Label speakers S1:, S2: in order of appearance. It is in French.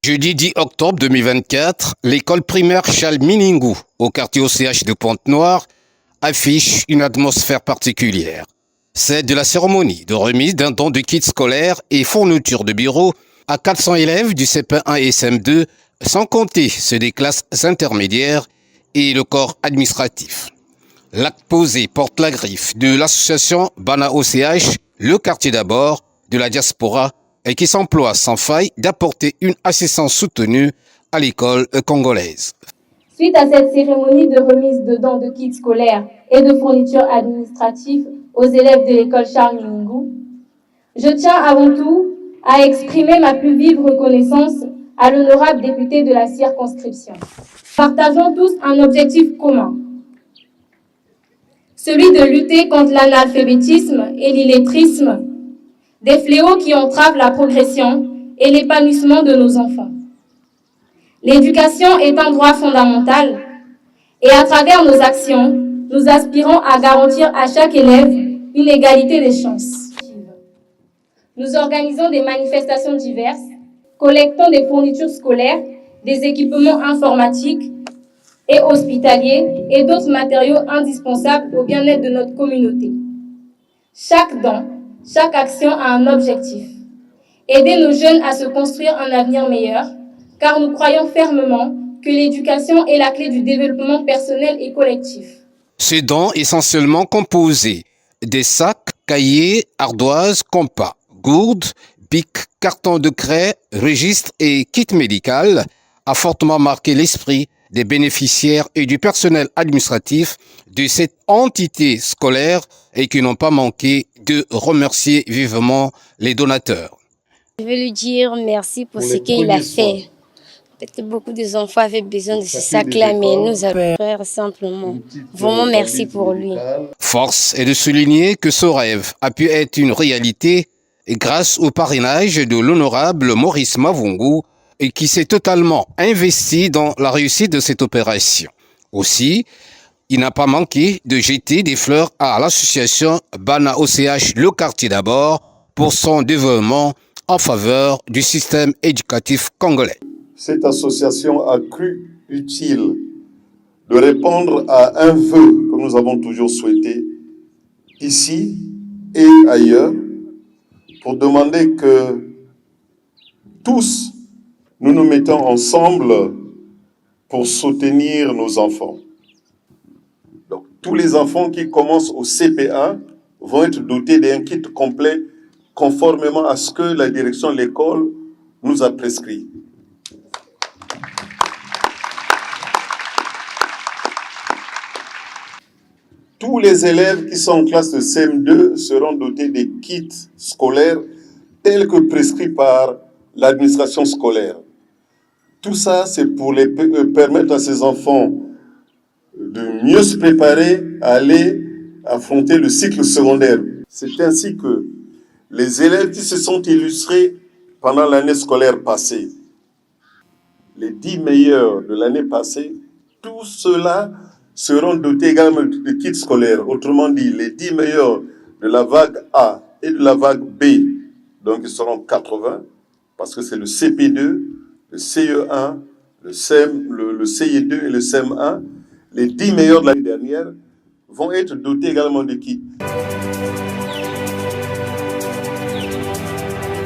S1: Jeudi 10 octobre 2024, l'école primaire Charles Miningou, au quartier OCH de Pointe-Noire, affiche une atmosphère particulière. C'est de la cérémonie de remise d'un don de kits scolaires et fourniture de bureaux à 400 élèves du CP1 et SM2, sans compter ceux des classes intermédiaires et le corps administratif. L'acte posé porte la griffe de l'association Bana OCH, le quartier d'abord de la diaspora, et qui s'emploie sans faille d'apporter une assistance soutenue à l'école congolaise.
S2: Suite à cette cérémonie de remise de dons de kits scolaires et de fournitures administratives aux élèves de l'école Charles Miningou, je tiens avant tout à exprimer ma plus vive reconnaissance à l'honorable député de la circonscription. Partageons tous un objectif commun, celui de lutter contre l'analphabétisme et l'illettrisme, des fléaux qui entravent la progression et l'épanouissement de nos enfants. L'éducation est un droit fondamental et à travers nos actions, nous aspirons à garantir à chaque élève une égalité des chances. Nous organisons des manifestations diverses, collectons des fournitures scolaires, des équipements informatiques et hospitaliers et d'autres matériaux indispensables au bien-être de notre communauté. Chaque don, chaque action a un objectif. Aider nos jeunes à se construire un avenir meilleur, car nous croyons fermement que l'éducation est la clé du développement personnel et collectif.
S1: Ce don essentiellement composé des sacs, cahiers, ardoises, compas, gourdes, bics, cartons de craie, registres et kits médical a fortement marqué l'esprit des bénéficiaires et du personnel administratif de cette entité scolaire et qui n'ont pas manqué de remercier vivement les donateurs.
S3: Je veux lui dire merci pour ce qu'il a fait. Peut-être que beaucoup des enfants avaient besoin de ce sac-là, mais nous avons fait simplement. Vraiment merci pour lui.
S1: Force est de souligner que ce rêve a pu être une réalité grâce au parrainage de l'honorable Maurice Mavungu et qui s'est totalement investi dans la réussite de cette opération. Aussi, il n'a pas manqué de jeter des fleurs à l'association Bana OCH Le Quartier d'abord pour son développement en faveur du système éducatif congolais.
S4: Cette association a cru utile de répondre à un vœu que nous avons toujours souhaité ici et ailleurs pour demander que tous nous nous mettons ensemble pour soutenir nos enfants. Donc, tous les enfants qui commencent au CP1 vont être dotés d'un kit complet conformément à ce que la direction de l'école nous a prescrit. Tous les élèves qui sont en classe de CM2 seront dotés des kits scolaires tels que prescrits par l'administration scolaire. Tout ça, c'est pour permettre à ces enfants de mieux se préparer à aller affronter le cycle secondaire. C'est ainsi que les élèves qui se sont illustrés pendant l'année scolaire passée, les 10 meilleurs de l'année passée, tous ceux-là seront dotés également de kits scolaires. Autrement dit, les 10 meilleurs de la vague A et de la vague B, donc ils seront 80, parce que c'est le CP2, le CE1, le CE2 et le CM1. Les 10 meilleurs de l'année dernière vont être dotés également de kits.